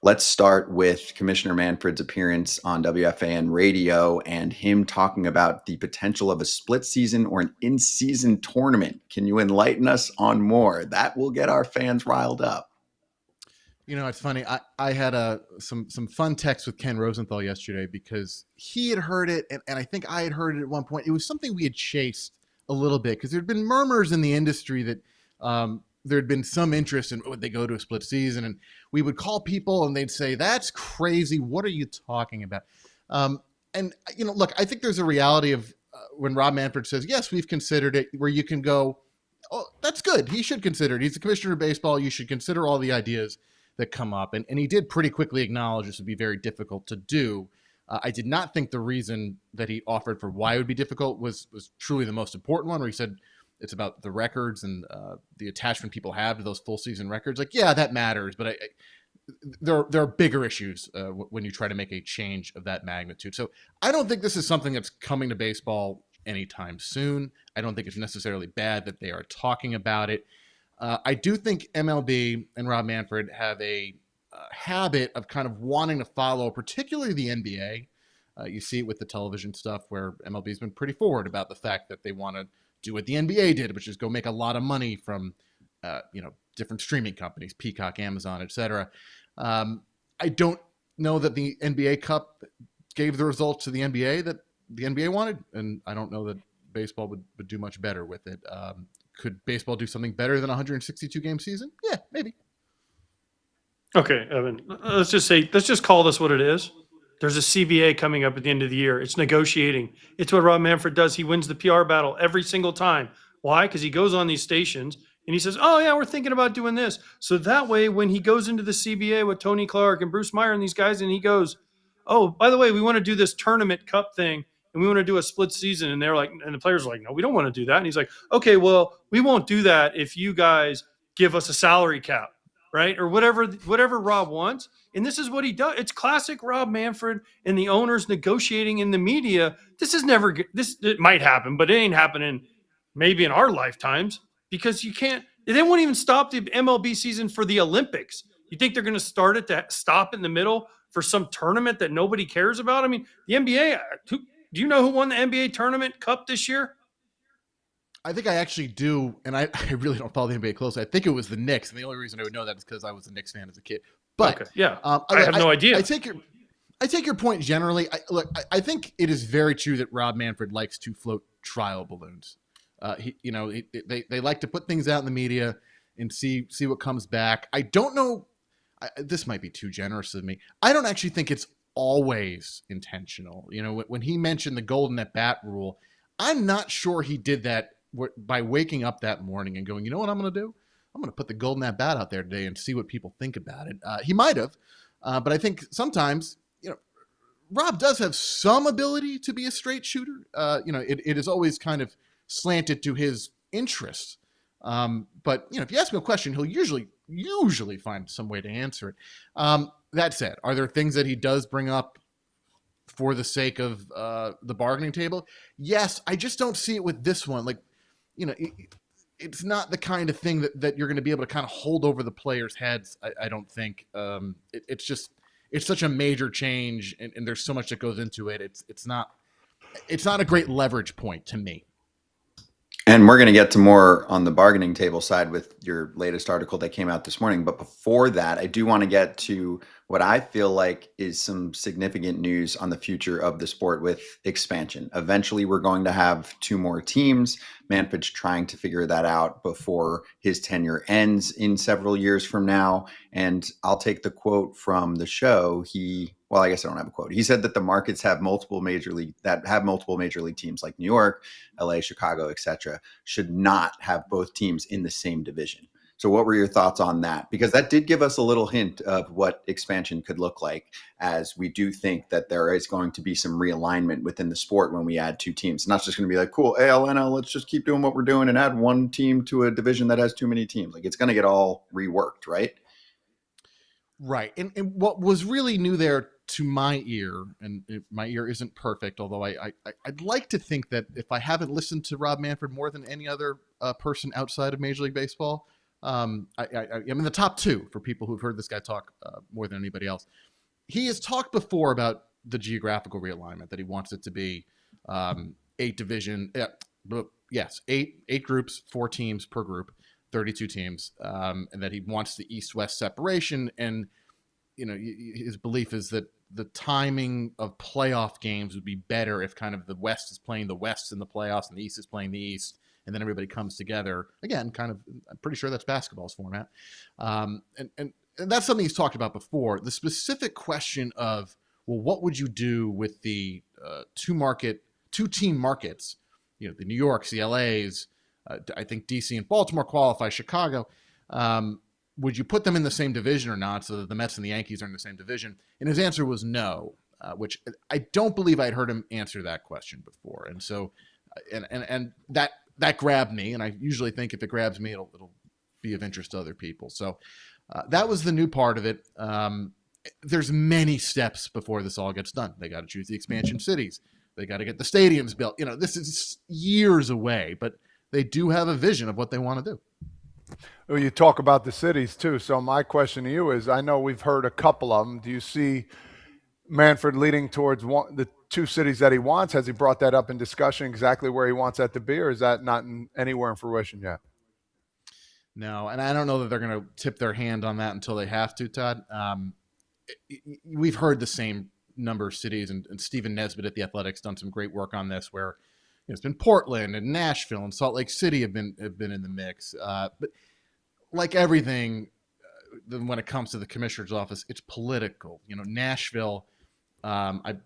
Let's start with Commissioner Manfred's appearance on WFAN radio and him talking about the potential of a split season or an in-season tournament. Can you enlighten us on more? That will get our fans riled up. You know, it's funny. I had some fun texts with Ken Rosenthal yesterday because he had heard it, and I think I had heard it at one point. It was something we had chased a little bit because there had been murmurs in the industry that there had been some interest in would they go to a split season, and we would call people and they'd say, "That's crazy. What are you talking about?" And you know, look, I think there's a reality of when Rob Manfred says, "Yes, we've considered it," where you can go, "Oh, that's good. He should consider it. He's the commissioner of baseball. You should consider all the ideas that come up." And he did pretty quickly acknowledge this would be very difficult to do. I did not think the reason that he offered for why it would be difficult was truly the most important one, where he said it's about the records and the attachment people have to those full season records. Like, yeah, that matters, but there are bigger issues when you try to make a change of that magnitude. So I don't think this is something that's coming to baseball anytime soon. I don't think it's necessarily bad that they are talking about it. I do think MLB and Rob Manfred have a habit of kind of wanting to follow, particularly the NBA. You see it with the television stuff where MLB has been pretty forward about the fact that they want to do what the NBA did, which is go make a lot of money from, different streaming companies, Peacock, Amazon, etc. I don't know that the NBA Cup gave the results to the NBA that the NBA wanted, and I don't know that baseball would do much better with it. Could baseball do something better than a 162-game season? Yeah, maybe. Okay, Evan, let's just call this what it is. There's a CBA coming up at the end of the year. It's negotiating. It's what Rob Manfred does. He wins the PR battle every single time. Why? Because he goes on these stations and he says, "Oh, yeah, we're thinking about doing this." So that way, when he goes into the CBA with Tony Clark and Bruce Meyer and these guys, and he goes, "Oh, by the way, we want to do this tournament cup thing and we want to do a split season." And they're like, and the players are like, "No, we don't want to do that." And he's like, "Okay, well, we won't do that if you guys give us a salary cap." Right? Or whatever Rob wants. And this is what he does. It's classic Rob Manfred and the owners negotiating in the media. It might happen, but it ain't happening maybe in our lifetimes because you can't, they won't even stop the MLB season for the Olympics. You think they're going to stop in the middle for some tournament that nobody cares about? I mean, the NBA, do you know who won the NBA tournament cup this year? I think I actually do, and I really don't follow the NBA closely. I think it was the Knicks, and the only reason I would know that is because I was a Knicks fan as a kid. But okay, yeah, I have no idea. I take your point generally. I think it is very true that Rob Manfred likes to float trial balloons. They like to put things out in the media and see what comes back. I don't know. This might be too generous of me. I don't actually think it's always intentional. You know, when he mentioned the golden at bat rule, I'm not sure he did that by waking up that morning and going, "You know what I'm going to do? I'm going to put the golden at bat out there today and see what people think about it." He might have, but I think sometimes, Rob does have some ability to be a straight shooter. It is always kind of slanted to his interests. But if you ask him a question, he'll usually find some way to answer it. That said, are there things that he does bring up for the sake of the bargaining table? Yes, I just don't see it with this one. Like, it's not the kind of thing that you're going to be able to kind of hold over the players' heads. I don't think. It's such a major change, and there's so much that goes into it. It's not a great leverage point to me. And we're going to get to more on the bargaining table side with your latest article that came out this morning. But before that, I do want to get to what I feel like is some significant news on the future of the sport with expansion. Eventually, we're going to have 2 more teams. Manfred's trying to figure that out before his tenure ends in several years from now. And I'll take the quote from the show. I guess I don't have a quote. He said that the markets have multiple major league teams like New York, LA, Chicago, etc., should not have both teams in the same division. So what were your thoughts on that? Because that did give us a little hint of what expansion could look like, as we do think that there is going to be some realignment within the sport when we add 2 teams. It's not just going to be like, cool, AL, NL, let's just keep doing what we're doing and add 1 team to a division that has too many teams. Like, it's going to get all reworked, right? Right. And what was really new there to my ear, and my ear isn't perfect, although I'd like to think that if I haven't listened to Rob Manfred more than any other person outside of Major League Baseball, I'm in the top two for people who've heard this guy talk more than anybody else. He has talked before about the geographical realignment, that he wants it to be 8 division. Eight groups, 4 teams per group, 32 teams, and that he wants the East-West separation. And his belief is that the timing of playoff games would be better if kind of the West is playing the West in the playoffs and the East is playing the East, and then everybody comes together again. Kind of, I'm pretty sure that's basketball's format, and that's something he's talked about before. The specific question of, well, what would you do with the 2-team markets? The New Yorks, the LAs, I think DC and Baltimore qualify. Chicago. Would you put them in the same division or not, so that the Mets and the Yankees are in the same division? And his answer was no, which I don't believe I'd heard him answer that question before. And so, and that grabbed me. And I usually think if it grabs me, it'll be of interest to other people. So that was the new part of it. There's many steps before this all gets done. They got to choose the expansion cities. They got to get the stadiums built. This is years away, but they do have a vision of what they want to do. Well, you talk about the cities too. So my question to you is, I know we've heard a couple of them. Do you see Manfred leading towards the 2 cities that he wants? Has he brought that up in discussion, exactly where he wants that to be, or is that not anywhere in fruition yet? No, and I don't know that they're going to tip their hand on that until they have to, Todd. We've heard the same number of cities, and Stephen Nesbitt at The Athletic's done some great work on this, where it's been Portland and Nashville and Salt Lake City have been in the mix. But like everything, when it comes to the commissioner's office, it's political. Nashville, the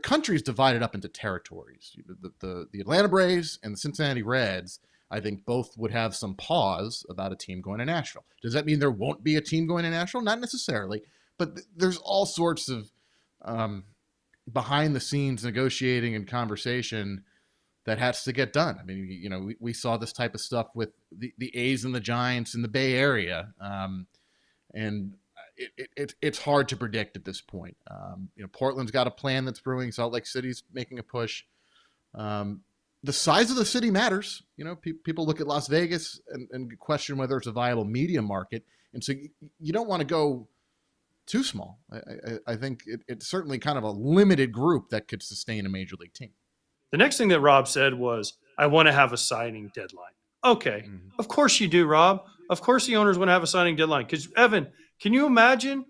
country is divided up into territories. The Atlanta Braves and the Cincinnati Reds, I think, both would have some pause about a team going to Nashville. Does that mean there won't be a team going to Nashville? Not necessarily, but there's all sorts of behind the scenes negotiating and conversation that has to get done. I mean, we saw this type of stuff with the A's and the Giants in the Bay Area, and it's hard to predict at this point. Portland's got a plan that's brewing. Salt Lake City's making a push. The size of the city matters. People look at Las Vegas and question whether it's a viable media market, and so you don't want to go too small. I think it's certainly kind of a limited group that could sustain a major league team. The next thing that Rob said was, I want to have a signing deadline. Okay. Mm-hmm. Of course you do, Rob. Of course the owners want to have a signing deadline. Because, Evan, can you imagine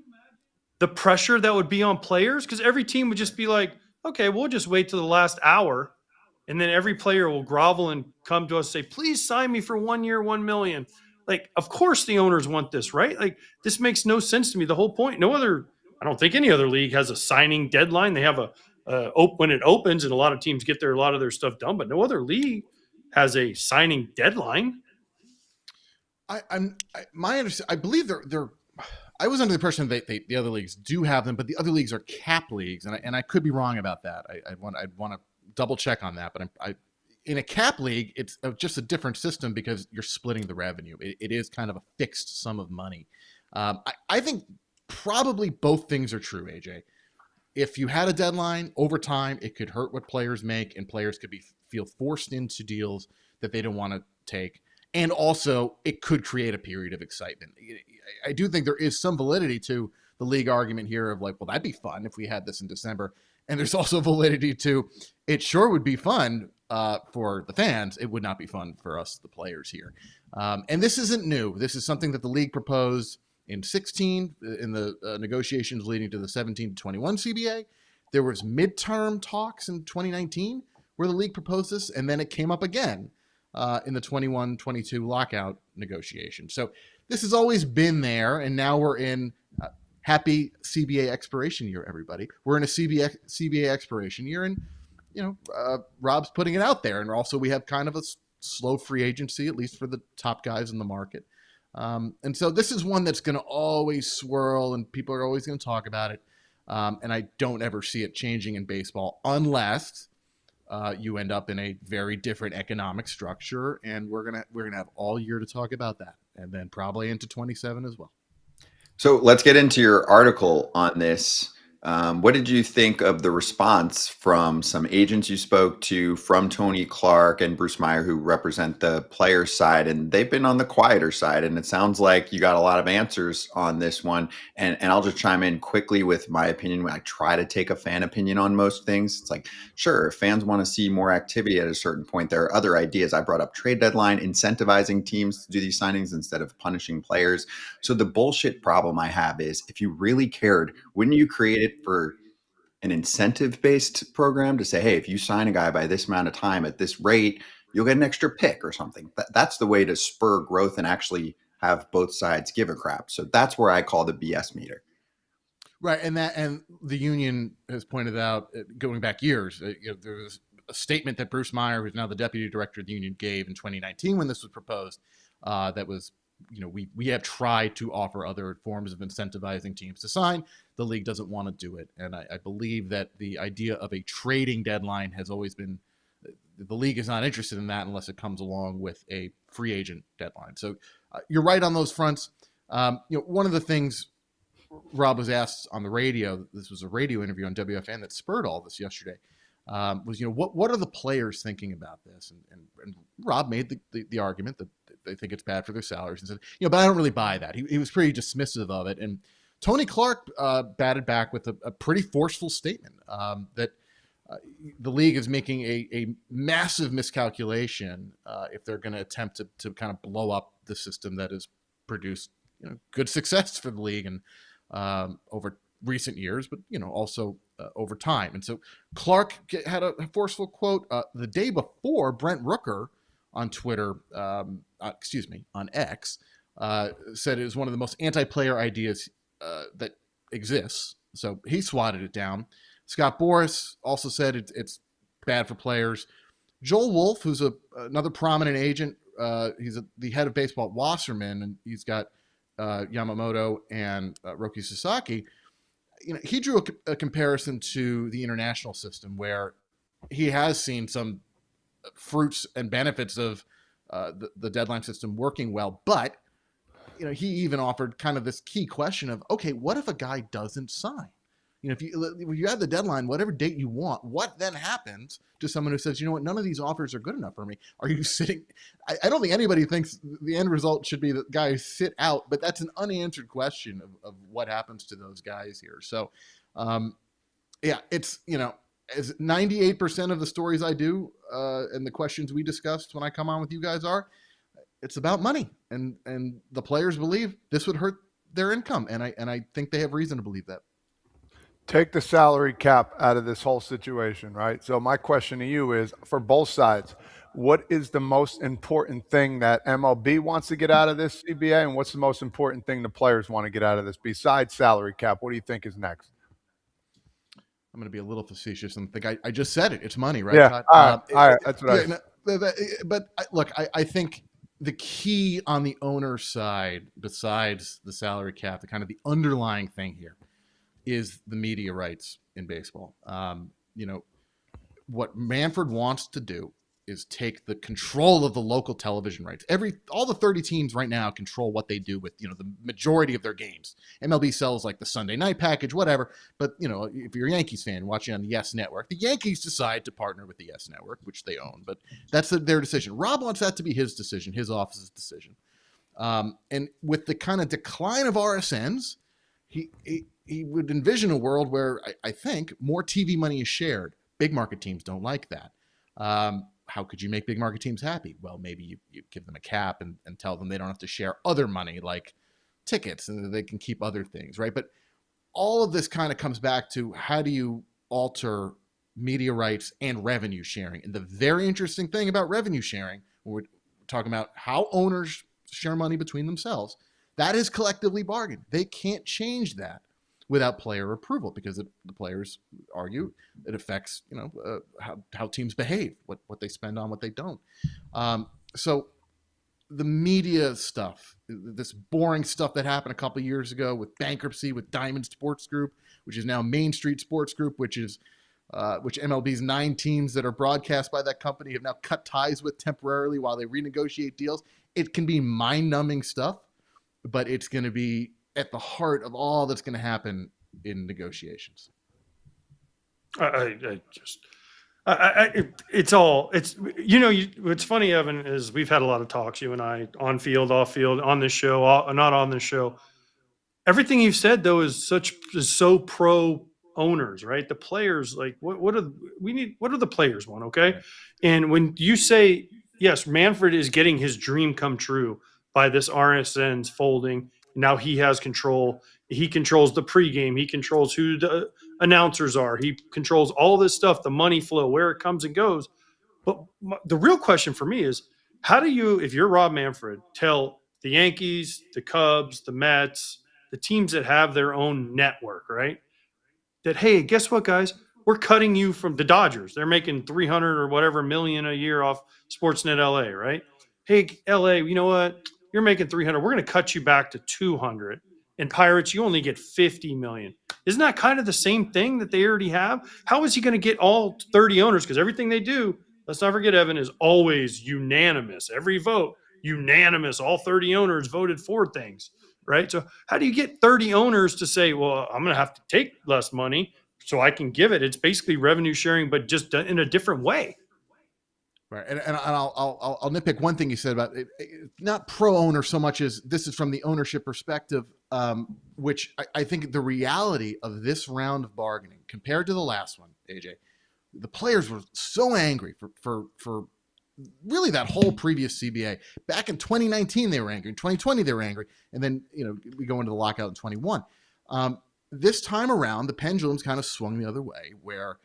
the pressure that would be on players? Because every team would just be like, okay, we'll just wait till the last hour. And then every player will grovel and come to us and say, please sign me for 1 year, $1 million. Like, of course the owners want this, right? Like, this makes no sense to me. The whole point, I don't think any other league has a signing deadline. They have when it opens, and a lot of teams get a lot of their stuff done, but no other league has a signing deadline. I believe they're. I was under the impression that the other leagues do have them, but the other leagues are cap leagues, and I could be wrong about that. I'd want to double check on that, but in a cap league, it's just a different system because you're splitting the revenue. It is kind of a fixed sum of money. I think probably both things are true, AJ. If you had a deadline over time, it could hurt what players make, and players could feel forced into deals that they don't want to take. And also, it could create a period of excitement. I do think there is some validity to the league argument here of like, well, that'd be fun if we had this in December. And there's also validity to, it sure would be fun for the fans. It would not be fun for us, the players here. And this isn't new. This is something that the league proposed in 16 in the negotiations leading to the 17 to 21 CBA. There was midterm talks in 2019 where the league proposed this, and then it came up again in the 21-22 lockout negotiation. So this has always been there, and now we're in happy CBA expiration year, everybody. We're in a CBA expiration year, and Rob's putting it out there. And also we have kind of a slow free agency, at least for the top guys in the market. And so this is one that's going to always swirl, and people are always going to talk about it. And I don't ever see it changing in baseball unless you end up in a very different economic structure, and we're gonna have all year to talk about that, and then probably into 27 as well. So let's get into your article on this. What did you think of the response from some agents you spoke to, from Tony Clark and Bruce Meyer, who represent the player side? And they've been on the quieter side. And it sounds like you got a lot of answers on this one. And I'll just chime in quickly with my opinion. I try to take a fan opinion on most things. It's like, sure, if fans want to see more activity at a certain point, there are other ideas. I brought up trade deadline, incentivizing teams to do these signings instead of punishing players. So the bullshit problem I have is, if you really cared, wouldn't you create it for an incentive-based program to say, hey, if you sign a guy by this amount of time at this rate, you'll get an extra pick or something? That's the way to spur growth and actually have both sides give a crap. So that's where I call the BS meter. Right, and the union has pointed out, going back years, there was a statement that Bruce Meyer, who's now the deputy director of the union, gave in 2019 when this was proposed. That was, we have tried to offer other forms of incentivizing teams to sign. The league doesn't want to do it, and I believe that the idea of a trading deadline has always been, the league is not interested in that unless it comes along with a free agent deadline. So you're right on those fronts. One of the things Rob was asked on the radio, this was a radio interview on WFAN that spurred all this yesterday, was, what are the players thinking about this? And Rob made the argument that they think it's bad for their salaries and said, but I don't really buy that. He was pretty dismissive of it. And Tony Clark batted back with a pretty forceful statement that the league is making a massive miscalculation if they're going to attempt to kind of blow up the system that has produced good success for the league and over recent years, but also over time. And so Clark had a forceful quote the day before. Brent Rooker on Twitter, on X, said it was one of the most anti-player ideas that exists. So he swatted it down. Scott Boras also said it's bad for players. Joel Wolf, who's another prominent agent, he's the head of baseball at Wasserman, and he's got Yamamoto and Roki Sasaki. He drew a comparison to the international system, where he has seen some fruits and benefits of the deadline system working well. But, he even offered kind of this key question of, okay, what if a guy doesn't sign? If you have the deadline, whatever date you want, what then happens to someone who says, none of these offers are good enough for me? Are you sitting? I don't think anybody thinks the end result should be that guys sit out, but that's an unanswered question of what happens to those guys here. So, it's, as 98% of the stories I do and the questions we discussed when I come on with you guys it's about money, and the players believe this would hurt their income, and I think they have reason to believe that. Take the salary cap out of this whole situation, right? So my question to you is, for both sides, what is the most important thing that MLB wants to get out of this CBA, and what's the most important thing the players want to get out of this besides salary cap? What do you think is next? I'm going to be a little facetious and think I just said it. It's money, right? Yeah, Todd? all right. That's what but look, I think the key on the owner side, besides the salary cap, the kind of the underlying thing here, is the media rights in baseball. What Manfred wants to do is take the control of the local television rights. All the 30 teams right now control what they do with, the majority of their games. MLB sells like the Sunday night package, whatever. But, if you're a Yankees fan watching on the Yes Network, the Yankees decide to partner with the Yes Network, which they own, but that's their decision. Rob wants that to be his decision, his office's decision. And with the kind of decline of RSNs, he would envision a world where I think more TV money is shared. Big market teams don't like that. How could you make big market teams happy? Well, maybe you give them a cap and tell them they don't have to share other money like tickets, and they can keep other things, right? But all of this kind of comes back to, how do you alter media rights and revenue sharing? And the very interesting thing about revenue sharing, when we're talking about how owners share money between themselves, that is collectively bargained. They can't change that without player approval, because the players argue it affects how teams behave, what they spend on, what they don't. So the media stuff, this boring stuff that happened a couple of years ago with bankruptcy with Diamond Sports Group, which is now Main Street Sports Group, which MLB's 9 teams that are broadcast by that company have now cut ties with temporarily while they renegotiate deals. It can be mind-numbing stuff, but it's going to be at the heart of all that's going to happen in negotiations. What's funny, Evan, is we've had a lot of talks, you and I, on field, off field, on this show, not on this show. Everything you've said though is so pro owners, right? The players, like what are the players want? Okay. Right. And when you say, yes, Manfred is getting his dream come true by this RSN's folding. Now he has control. He controls the pregame. He controls who the announcers are. He controls all this stuff, the money flow, where it comes and goes. But the real question for me is, how do you, if you're Rob Manfred, tell the Yankees, the Cubs, the Mets, the teams that have their own network, right? That, hey, guess what, guys? We're cutting you from the Dodgers. They're making 300 or whatever million a year off Sportsnet LA, right? Hey, LA, you know what? You're making 300. We're going to cut you back to 200. And Pirates, you only get 50 million. Isn't that kind of the same thing that they already have? How is he going to get all 30 owners? Because everything they do, let's not forget, Evan, is always unanimous. Every vote, unanimous. All 30 owners voted for things, right? So how do you get 30 owners to say, well, I'm going to have to take less money so I can give it? It's basically revenue sharing, but just in a different way. Right, and I'll nitpick one thing you said about it, not pro owner so much as this is from the ownership perspective, which I think the reality of this round of bargaining compared to the last one, AJ, the players were so angry for really that whole previous CBA. Back in 2019, they were angry. In 2020, they were angry, and then we go into the lockout in 21. This time around, the pendulum's kind of swung the other way, where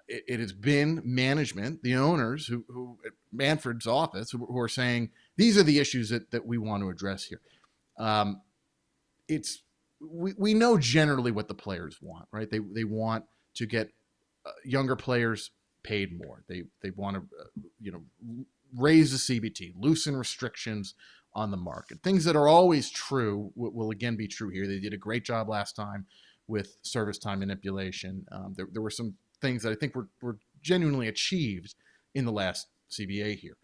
it has been management, the owners who at Manfred's office, who are saying, these are the issues that we want to address here. We know generally what the players want, right? They want to get younger players paid more. They want to, raise the CBT, loosen restrictions on the market. Things that are always true will again be true here. They did a great job last time with service time manipulation. There were some things that I think were genuinely achieved in the last CBA here.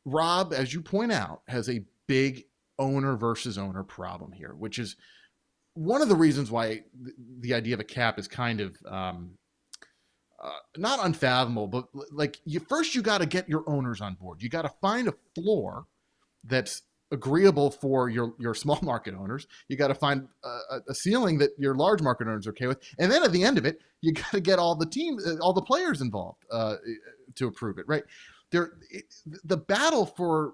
Rob, as you point out, has a big owner versus owner problem here, which is one of the reasons why the idea of a cap is kind of not unfathomable, but like you got to get your owners on board. You got to find a floor that's agreeable for your small market owners. You got to find a ceiling that your large market owners are okay with, and then at the end of it, you got to get all the players involved to approve it. Right there, the battle for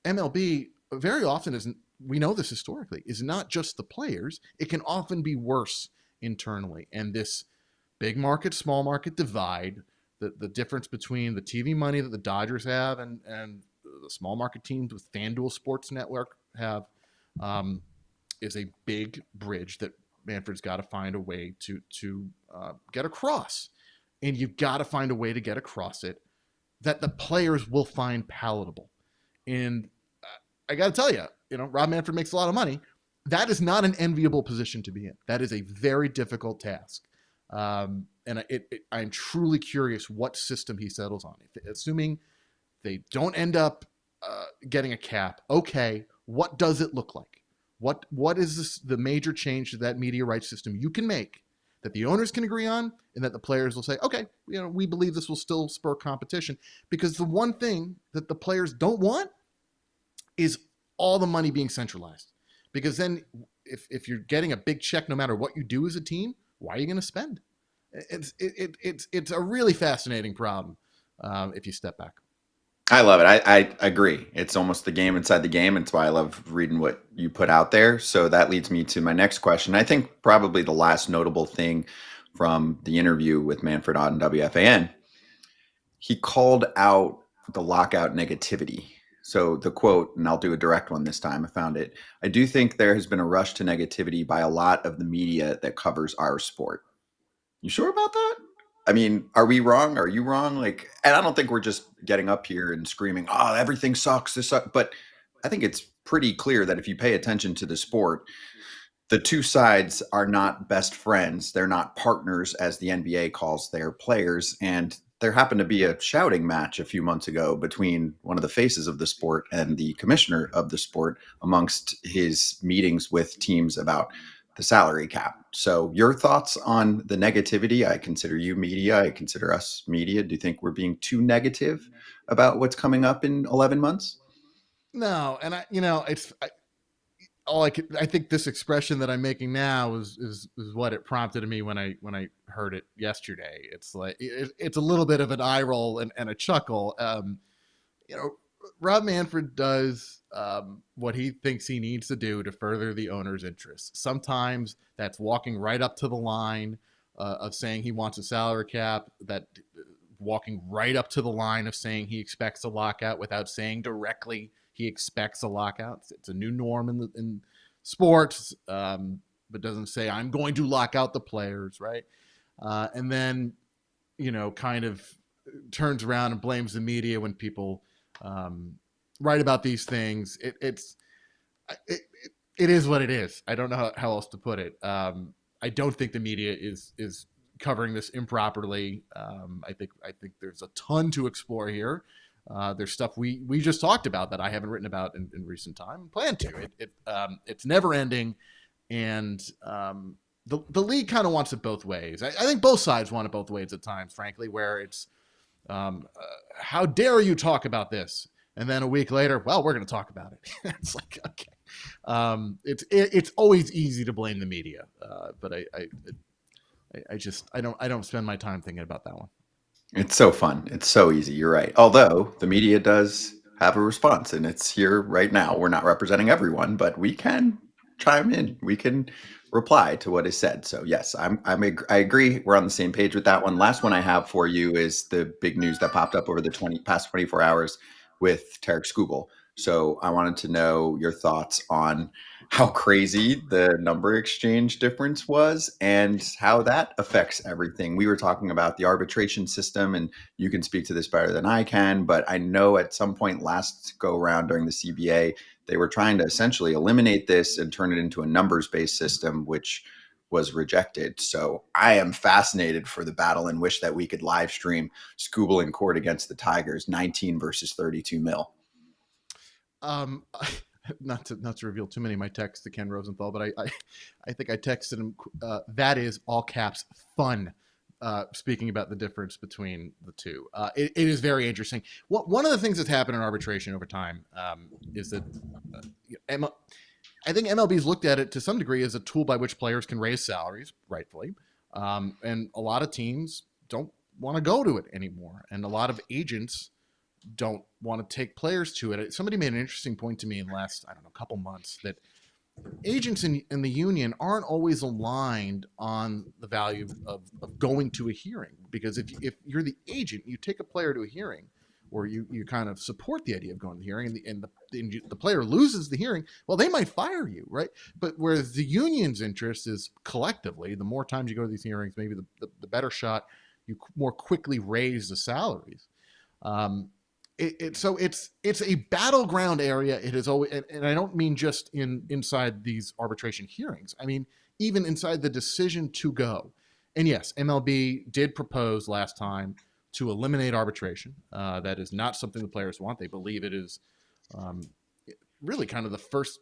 MLB very often isn't. We know this historically is not just the players. It can often be worse internally, and this big market, small market divide, the difference between the TV money that the Dodgers have and the small market teams with FanDuel Sports Network have, is a big bridge that Manfred's got to find a way to get across. And you've got to find a way to get across it that the players will find palatable. And I got to tell you, Rob Manfred makes a lot of money. That is not an enviable position to be in. That is a very difficult task. And I'm truly curious what system he settles on. Assuming they don't end up getting a cap, okay, what does it look like? What is the major change to that media rights system you can make that the owners can agree on and that the players will say, okay, we believe this will still spur competition? Because the one thing that the players don't want is all the money being centralized. Because then if you're getting a big check no matter what you do as a team, why are you going to spend? It's a really fascinating problem if you step back. I love it. I agree. It's almost the game inside the game. It's why I love reading what you put out there. So that leads me to my next question. I think probably the last notable thing from the interview with Manfred on WFAN, he called out the lockout negativity. So the quote, and I'll do a direct one this time, I found it. I do think there has been a rush to negativity by a lot of the media that covers our sport. You sure about that? I mean, are we wrong? Are you wrong? And I don't think we're just getting up here and screaming, oh, everything sucks. This sucks. But I think it's pretty clear that if you pay attention to the sport, the two sides are not best friends. They're not partners, as the NBA calls their players. And there happened to be a shouting match a few months ago between one of the faces of the sport and the commissioner of the sport amongst his meetings with teams about the salary cap. So your thoughts on the negativity? I consider you media. I consider us media. Do you think we're being too negative about what's coming up in 11 months? No, and I think this expression that I'm making now is what it prompted in me when I heard it yesterday. It's like it's a little bit of an eye roll and a chuckle. You know, Rob Manfred does what he thinks he needs to do to further the owner's interests. Sometimes that's walking right up to the line of saying he wants a salary cap, that walking right up to the line of saying he expects a lockout without saying directly he expects a lockout. It's a new norm in sports, but doesn't say I'm going to lock out the players, right? And then, kind of turns around and blames the media when people write about these things. It is what it is. I don't know how else to put it. I don't think the media is covering this improperly. I think there's a ton to explore here. There's stuff we just talked about that I haven't written about in recent time. Plan to. It's never ending, and the league kind of wants it both ways. I think both sides want it both ways at times, frankly, where it's how dare you talk about this, and then a week later, well, we're going to talk about it. It's like, okay, it's always easy to blame the media, but I don't spend my time thinking about that one. It's so fun. It's so easy. You're right. Although the media does have a response and it's here right now. We're not representing everyone, but we can chime in. We can reply to what is said. So yes, I agree. We're on the same page with that one. Last one I have for you is the big news that popped up over the past 24 hours with Tarik Skubal. So I wanted to know your thoughts on how crazy the number exchange difference was and how that affects everything. We were talking about the arbitration system, and you can speak to this better than I can, but I know at some point last go around during the CBA, they were trying to essentially eliminate this and turn it into a numbers-based system, which was rejected. So I am fascinated for the battle and wish that we could live stream Skubal in court against the Tigers, 19 versus 32 mil. Not to reveal too many of my texts to Ken Rosenthal, but I think I texted him. That is all caps fun. Speaking about the difference between the two, it is very interesting. One of the things that's happened in arbitration over time is that I think MLB's looked at it to some degree as a tool by which players can raise salaries, rightfully, and a lot of teams don't want to go to it anymore, and a lot of agents don't want to take players to it. Somebody made an interesting point to me in the last, couple months, that agents in the union aren't always aligned on the value of going to a hearing. Because if you're the agent, you take a player to a hearing, or you kind of support the idea of going to the hearing, and the player loses the hearing, well, they might fire you, right? But whereas the union's interest is collectively, the more times you go to these hearings, maybe the better shot, you more quickly raise the salaries. So it's a battleground area. It is always, and I don't mean just inside these arbitration hearings. I mean, even inside the decision to go. And yes, MLB did propose last time to eliminate arbitration. That is not something the players want. They believe it is really kind of the first.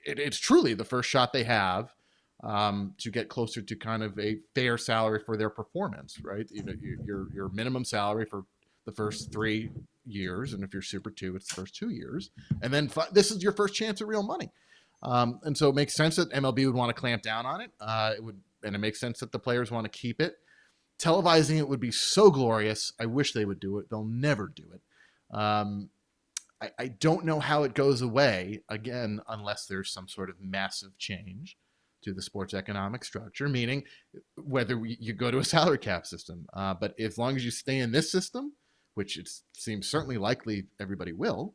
It's truly the first shot they have to get closer to kind of a fair salary for their performance. Right? Your minimum salary for the first 3 years, and if you're Super 2, it's the first 2 years, and then this is your first chance at real money. And so it makes sense that MLB would want to clamp down on it. And it makes sense that the players want to keep it. Televising it would be so glorious. I wish they would do it. They'll never do it. I don't know how it goes away, again, unless there's some sort of massive change to the sports economic structure, meaning whether you go to a salary cap system. But as long as you stay in this system, which it seems certainly likely everybody will,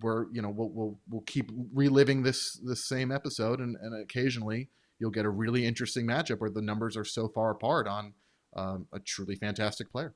we'll keep reliving this same episode, and occasionally you'll get a really interesting matchup where the numbers are so far apart on a truly fantastic player.